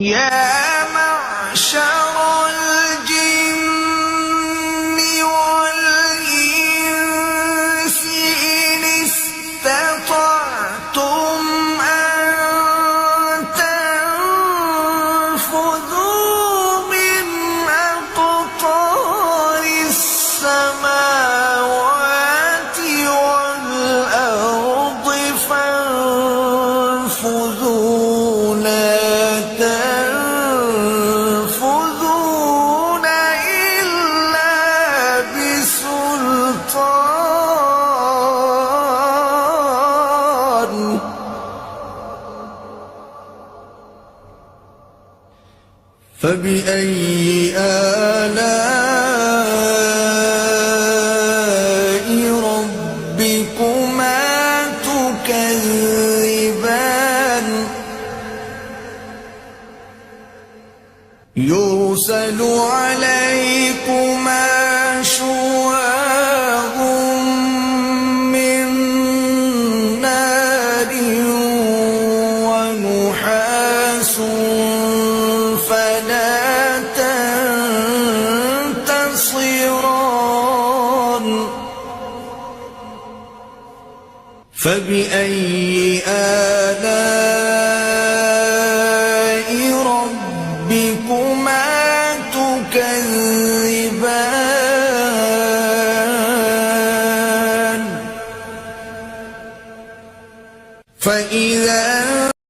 يا معشر الجن والإنس إن استطعتم أن تنفذوا من أقطار السماوات والأرض فانفذوا لا تنفذون إلا بسلطان فبأي آلاء ربكما تكذبان يرسل عليكما شواظ من نار ونحاس فلا تنتصران فبأي آلاء